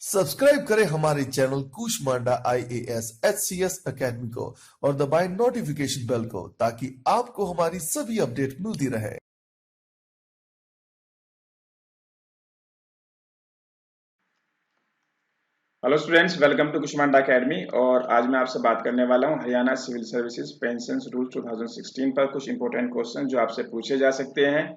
Subscribe करें हमारे channel Kushmanda IAS HCS academy को और दबाएं नोटिफिकेशन बेल को ताकि आपको हमारी सभी अपडेट मिलती रहे। Hello students, welcome to Kushmanda Academy. और आज मैं आपसे बात करने वाला हूं Haryana civil services pension rule 2016 पर कुछ इंपॉर्टेंट क्वेश्चन जो आपसे पूछे जा सकते हैं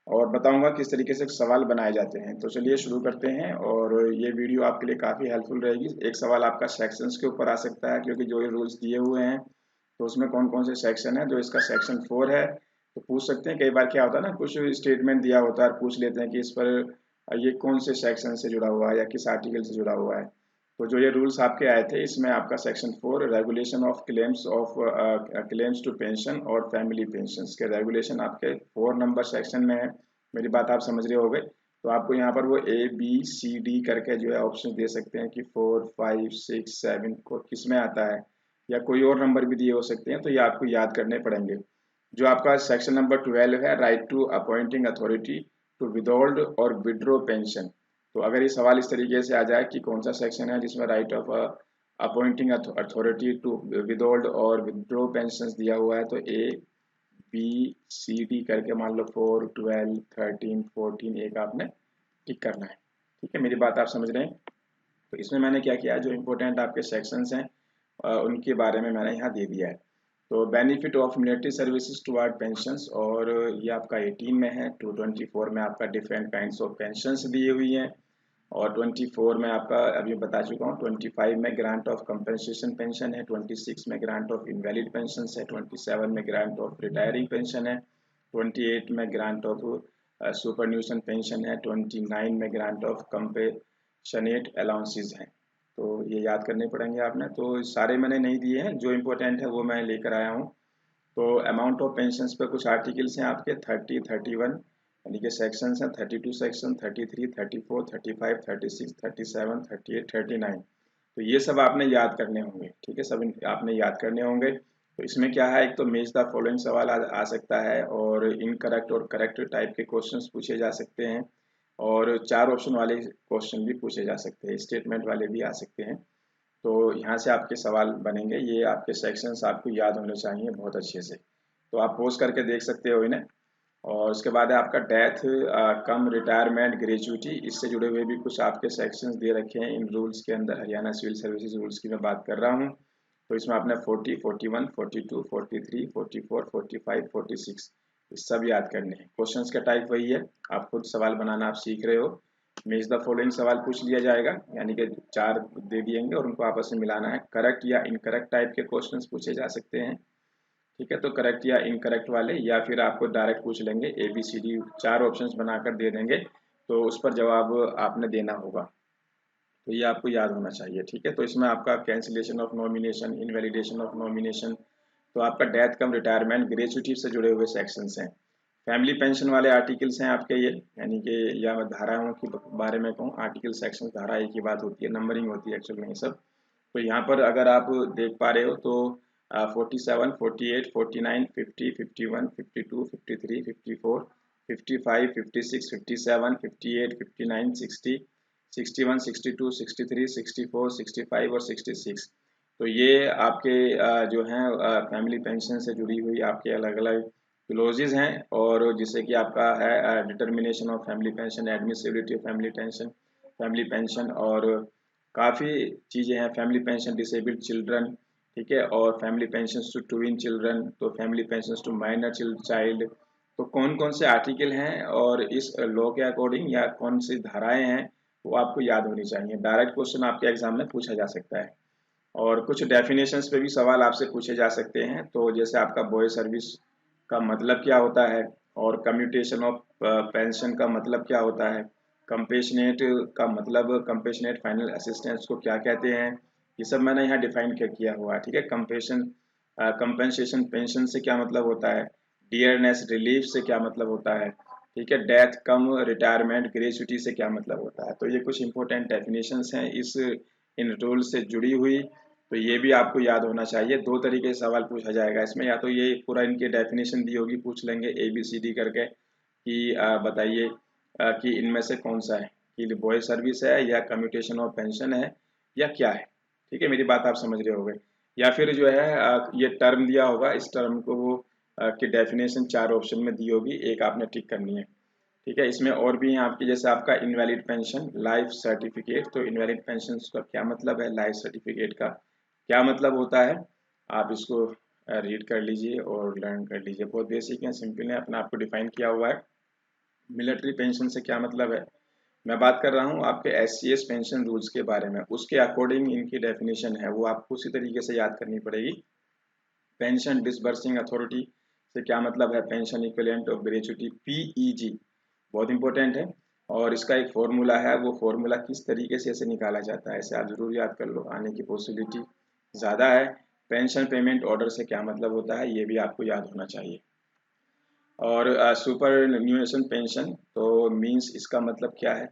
और बताऊंगा किस तरीके से सवाल बनाए जाते हैं। तो चलिए शुरू करते हैं और ये वीडियो आपके लिए काफ़ी हेल्पफुल रहेगी। एक सवाल आपका सेक्शंस के ऊपर आ सकता है क्योंकि जो ये रूल्स दिए हुए हैं तो उसमें कौन कौन से सेक्शन है। जो इसका सेक्शन 4 है तो पूछ सकते हैं। कई बार क्या होता है ना, कुछ स्टेटमेंट दिया होता है, पूछ लेते हैं कि इस पर ये कौन से सेक्शन से जुड़ा हुआ है या किस आर्टिकल से जुड़ा हुआ है। तो जो ये रूल्स आपके आए थे इसमें आपका section 4 regulation of claims to pension और फैमिली पेंशन के रेगुलेशन आपके 4 नंबर सेक्शन में है। मेरी बात आप समझ रहे होंगे। तो आपको यहाँ पर वो ABCD करके जो है ऑप्शन दे सकते हैं कि 4 5 6 7 को किस में आता है, या कोई और नंबर भी दिए हो सकते हैं। तो ये आपको याद करने पड़ेंगे। जो आपका सेक्शन नंबर 12 है, right to appointing authority to withhold और विड्रॉ पेंशन। तो अगर ये सवाल इस तरीके से आ जाए कि कौन सा सेक्शन है जिसमें right of appointing authority to withhold और विड्रॉ पेंशन दिया हुआ है, तो ABCD करके मान लो 4 12 13 14 एक आपने टिक करना है। ठीक है, मेरी बात आप समझ रहे हैं। तो इसमें मैंने क्या किया, जो इम्पोर्टेंट आपके सेक्शंस हैं उनके बारे में मैंने यहाँ दे दिया है। तो benefit of military services toward pensions, और ये आपका 18 में है। 224 में आपका डिफरेंट काइंड्स ऑफ पेंशंस दी हुई हैं। और 24 में आपका अभी बता चुका हूँ। 25 में ग्रांट ऑफ कंपनसेशन पेंशन है। 26 में ग्रांट ऑफ इनवैलिड पेंशन है। 27 में ग्रांट ऑफ रिटायरिंग पेंशन है। 28 में ग्रांट ऑफ सुपरन्यूशन पेंशन है। 29 में ग्रांट ऑफ कंपेशनेट अलाउंसेज हैं। तो ये याद करने पड़ेंगे आपने। तो सारे मैंने नहीं दिए हैं, जो इम्पोर्टेंट है वो मैं लेकर आया हूँ। तो अमाउंट ऑफ पेंशन पे कुछ आर्टिकल्स हैं आपके 30 31, यानी कि सेक्शंस हैं 32 सेक्शन, 33 34 35 36 37 38 39। तो ये सब आपने याद करने होंगे। ठीक है, सब आपने याद करने होंगे। तो इसमें क्या है, एक तो मैच द फॉलोइंग सवाल आ सकता है, और इनकरेक्ट और करेक्ट टाइप के क्वेश्चंस पूछे जा सकते हैं, और 4 ऑप्शन वाले क्वेश्चन भी पूछे जा सकते हैं, स्टेटमेंट वाले भी आ सकते हैं। तो यहाँ से आपके सवाल बनेंगे। ये आपके सेक्शंस आपको याद होने चाहिए बहुत अच्छे से। तो आप पोस्ट करके देख सकते हो इन्हें। और उसके बाद है आपका डेथ कम रिटायरमेंट ग्रेजुइटी, इससे जुड़े हुए भी कुछ आपके सेक्शंस दे रखे हैं इन रूल्स के अंदर। हरियाणा सिविल सर्विसेज रूल्स की मैं बात कर रहा हूँ। तो इसमें आपने 40 41 42 43 44 45 46 ये सब याद करने हैं। क्वेश्चंस का टाइप वही है, आप खुद सवाल बनाना आप सीख रहे हो। मैच द फॉलोइंग सवाल पूछ लिया जाएगा, यानी कि 4 दे दिएंगे और उनको आपस में मिलाना है। करेक्ट या इनकरेक्ट टाइप के क्वेश्चंस पूछे जा सकते हैं। ठीक है, तो करेक्ट या इनकरेक्ट वाले, या फिर आपको डायरेक्ट पूछ लेंगे। ABCD 4 ऑप्शंस बनाकर दे देंगे, तो उस पर जवाब आपने देना होगा। तो ये आपको याद होना चाहिए। ठीक है, तो इसमें आपका cancellation of nomination, invalidation of nomination, तो आपका डेथ कम रिटायरमेंट ग्रेजुइटी से जुड़े हुए सेक्शंस हैं। फैमिली पेंशन वाले आर्टिकल्स हैं आपके ये, यानी कि या मैं धाराओं के बारे में कहूँ, आर्टिकल सेक्शन धारा एक ही बात होती है, नंबरिंग होती है एक्चुअल में ये सब। तो यहाँ पर अगर आप देख पा रहे हो तो 47 48 49 50 51 52 53 54 55 56 57 58 59 60 61 62 63 64 65 और 66। तो ये आपके जो हैं फैमिली पेंशन से जुड़ी हुई आपके अलग अलग क्लोजेज हैं। और जिससे कि आपका है determination of family pension, admissibility of family pension, और काफ़ी चीज़ें हैं। फैमिली पेंशन डिसेबल्ड चिल्ड्रन, ठीक है, और family pension to twin children, तो family pension to minor child. तो कौन कौन से आर्टिकल हैं और इस लॉ के अकॉर्डिंग या कौन सी धाराएं हैं, वो आपको याद होनी चाहिए। डायरेक्ट क्वेश्चन आपके एग्जाम में पूछा जा सकता है। और कुछ डेफिनेशंस पे भी सवाल आपसे पूछे जा सकते हैं। तो जैसे आपका बॉय सर्विस का मतलब क्या होता है, और कम्यूटेशन ऑफ पेंशन का मतलब क्या होता है, कंपेशनेट का मतलब, कंपेशनेट फाइनल असिस्टेंस को क्या कहते हैं, ये सब मैंने यहाँ डिफाइन किया हुआ है। ठीक है, कंपेंसेशन पेंशन से क्या मतलब होता है, डियरनेस रिलीफ से क्या मतलब होता है, ठीक है, डेथ कम रिटायरमेंट ग्रेजुइटी से क्या मतलब होता है। तो ये कुछ इंपॉर्टेंट डेफिनेशंस हैं इन रूल से जुड़ी हुई। तो ये भी आपको याद होना चाहिए। 2 तरीके से सवाल पूछा जाएगा इसमें, या तो ये पूरा इनके डेफिनेशन दी होगी, पूछ लेंगे ABCD करके कि बताइए कि इनमें से कौन सा है, कि बॉय सर्विस है या कम्यूटेशन ऑफ पेंशन है या क्या है। ठीक है, मेरी बात आप समझ रहे होंगे। या फिर जो है ये टर्म दिया होगा, इस टर्म को वो की डेफिनेशन 4 ऑप्शन में दी होगी, एक आपने टिक करनी है। ठीक है, इसमें और भी है आपकी, जैसे आपका इनवैलिड पेंशन, लाइफ सर्टिफिकेट। तो इनवैलिड पेंशन का क्या मतलब है, लाइफ सर्टिफिकेट का क्या मतलब होता है, आप इसको रीड कर लीजिए और लर्न कर लीजिए। बहुत बेसिक है, सिंपल है, अपना आपको डिफाइन किया हुआ है। मिलिट्री पेंशन से क्या मतलब है, मैं बात कर रहा हूँ आपके SCS पेंशन रूल्स के बारे में, उसके अकॉर्डिंग इनकी डेफिनेशन है, वो आपको उसी तरीके से याद करनी पड़ेगी। पेंशन डिसबर्सिंग अथॉरिटी से क्या मतलब है, pension equivalent of gratuity, PEG, बहुत इंपॉर्टेंट है। और इसका एक फॉर्मूला है, वो फॉर्मूला किस तरीके से इसे निकाला जाता है, इसे आप जरूर याद कर लो, आने की पॉसिबिलिटी ज़्यादा है। पेंशन पेमेंट ऑर्डर से क्या मतलब होता है, ये भी आपको याद होना चाहिए। और सुपर न्यूएशन पेंशन तो मींस इसका मतलब क्या है,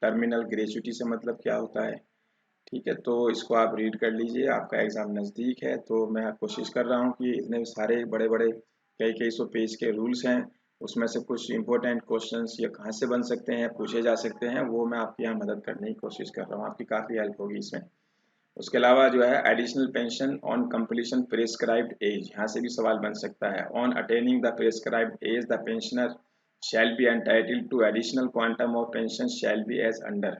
टर्मिनल ग्रेच्युटी से मतलब क्या होता है। ठीक है, तो इसको आप रीड कर लीजिए, आपका एग्ज़ाम नज़दीक है, तो मैं कोशिश कर रहा हूँ कि इतने सारे बड़े बड़े कई कई सौ पेज के रूल्स हैं, उसमें से कुछ इंपॉर्टेंट क्वेश्चंस ये कहाँ से बन सकते हैं, पूछे जा सकते हैं, वो मैं आपकी यहाँ मदद करने की कोशिश कर रहा हूँ, आपकी काफ़ी हेल्प होगी इसमें। उसके अलावा जो है additional pension on completion prescribed age, यहाँ से भी सवाल बन सकता है। On attaining the prescribed age the pensioner shall be entitled to additional quantum of pension shall be as under.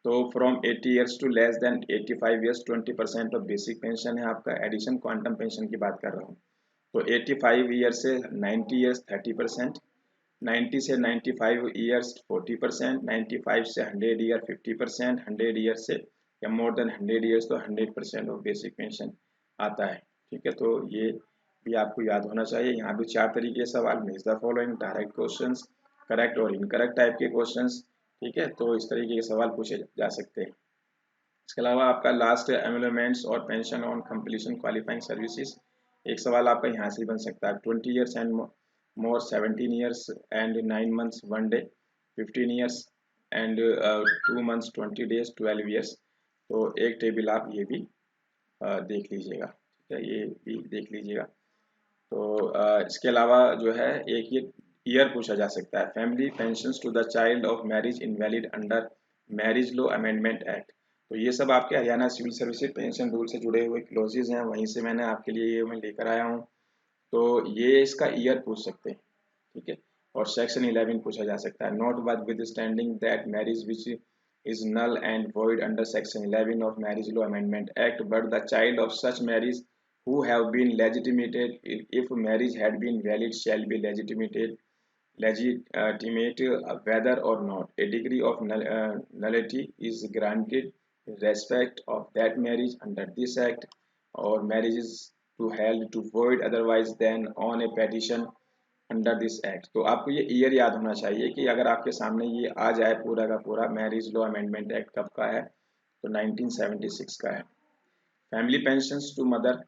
तो from 80 years to less than 85 years 20% of basic pension है आपका, एडिशन क्वांटम पेंशन की बात कर रहा हूँ। तो 85 year से 90 ईयर्स 30%, 90 से 95 ईयर्स 40%, 95 से 100 ईयर 50%, 100 ईयर से या मोर देन 100 ईयर्स तो 100% ऑफ बेसिक पेंशन आता है। ठीक है, तो ये भी आपको याद होना चाहिए। यहाँ भी 4 तरीके के सवाल, मेज the following, direct questions, correct और इनकरेक्ट टाइप के क्वेश्चंस। ठीक है, तो इस तरीके के सवाल पूछे जा सकते हैं। इसके अलावा आपका लास्ट एमोलमेंट्स और pension on completion qualifying services, एक सवाल आपका यहाँ से बन सकता है। 20 years and more 17 years and 9 months 1 day, 15 years and 2 months 20 days 12 years. तो एक टेबल आप ये भी देख लीजिएगा। ठीक है, ये भी देख लीजिएगा। तो इसके अलावा जो है एक ये ईयर पूछा जा सकता है, family pensions to the child of marriage invalid under marriage law amendment act. तो ये सब आपके Haryana civil services pension rule से जुड़े हुए क्लोजेज हैं, वहीं से मैंने आपके लिए ये मैं लेकर आया हूँ। तो ये इसका ईयर पूछ सकते हैं। ठीक है, और सेक्शन 11 पूछा जा सकता है, notwithstanding that marriage which is null and void under section 11 of marriage law amendment act but the child of such marriage who have been legitimated if marriage had been valid shall be legitimate whether or not a degree of nullity is granted in respect of that marriage under this act or marriage is to held to void otherwise than on a petition under this act. तो आपको ये year याद होना चाहिए कि अगर आपके सामने ये आ जाए पूरा का पूरा, मैरिज लॉ अमेंडमेंट एक्ट कब का है, तो 1976 का है। फैमिली पेंशंस टू मदर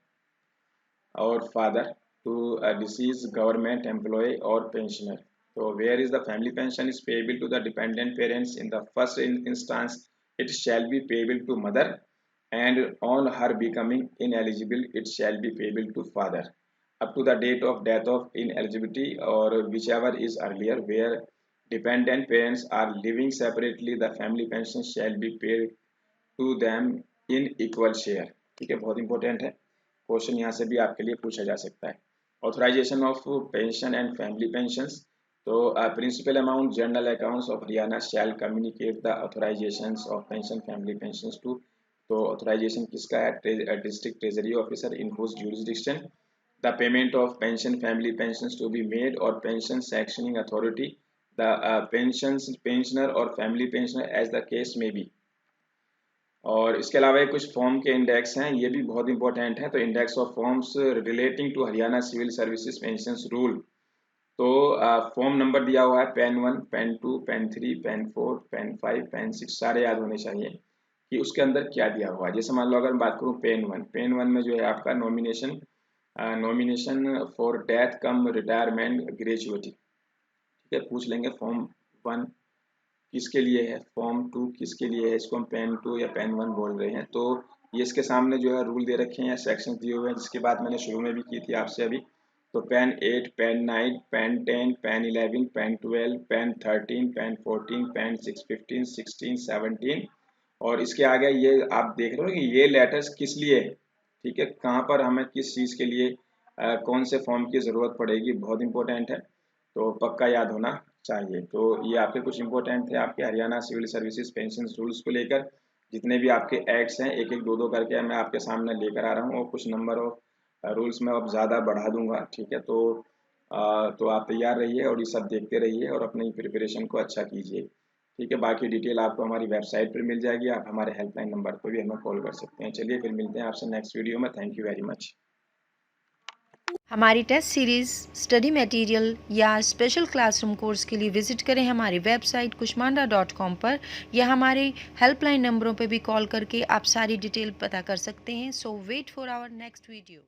और father to deceased government employee और पेंशनर। तो where is the family pension is payable to the dependent parents in the first instance it shall be payable to mother and on her becoming ineligible it shall be payable to father up to the date of death of ineligibility or whichever is earlier where dependent parents are living separately the family pension shall be paid to them in equal share। ठीक है, बहुत important है, question यहाँ से भी आपके लिए पूछा जा सकता है। Authorisation of pension and family pensions, तो principal amount general accounts of Haryana shall communicate the authorisations of pension family pensions to. तो ऑथराइजेशन किसका है, district treasury officer in whose jurisdiction the payment of pension family pensions to be made or pension sanctioning authority the pensioner or family pensioner as the case may be। और इसके अलावा कुछ form के index हैं, ये भी बहुत important है। तो index of forms relating to Haryana civil services pension rule, तो फॉर्म नंबर दिया हुआ है pen 1, pen 2, pen 3, pen 4, pen 5, pen 6, सारे याद होने चाहिए कि उसके अंदर क्या दिया हुआ है। जैसे मान लो अगर मैं बात करूँ पेन 1, पेन 1 में जो है आपका nomination for death come retirement gratuity. ठीक है, पूछ लेंगे फॉर्म 1 किसके लिए है, फॉर्म 2 किसके लिए है, इसको हम पेन 2 या पेन 1 बोल रहे हैं। तो ये इसके सामने जो है रूल दे रखे हैं, सेक्शन दिए हुए हैं, जिसकी बात मैंने शुरू में भी की थी आपसे अभी। तो pen 8, pen 9, pen 10, pen 11, pen 12, pen 13, pen 14, pen 15, 16, 17 और इसके आगे ये आप देख रहे हो कि ये लेटर्स किस लिए, ठीक है, कहाँ पर हमें किस चीज़ के लिए कौन से फॉर्म की ज़रूरत पड़ेगी, बहुत इंपॉर्टेंट है, तो पक्का याद होना चाहिए। तो ये आपके कुछ इंपॉर्टेंट थे आपके Haryana civil services pension rules को लेकर। जितने भी आपके एक्ट्स हैं एक एक दो दो करके मैं आपके सामने लेकर आ रहा हूँ और कुछ नंबर ऑफ रूल्स में अब ज़्यादा बढ़ा दूंगा, ठीक है। तो आप तैयार रहिए और ये सब देखते रहिए और अपनी प्रिपरेशन को अच्छा कीजिए, ठीक है। बाकी डिटेल आपको हमारी वेबसाइट पर मिल जाएगी, आप हमारे हेल्पलाइन नंबर पर भी हमें कॉल कर सकते हैं। चलिए फिर मिलते हैं आपसे नेक्स्ट वीडियो में। Thank you very much. हमारी टेस्ट सीरीज़, स्टडी मटेरियल या स्पेशल क्लासरूम कोर्स के लिए विज़िट करें हमारी वेबसाइट kushmanda.com पर या हमारे हेल्पलाइन नंबरों पर भी कॉल करके आप सारी डिटेल पता कर सकते हैं। So wait for our next video.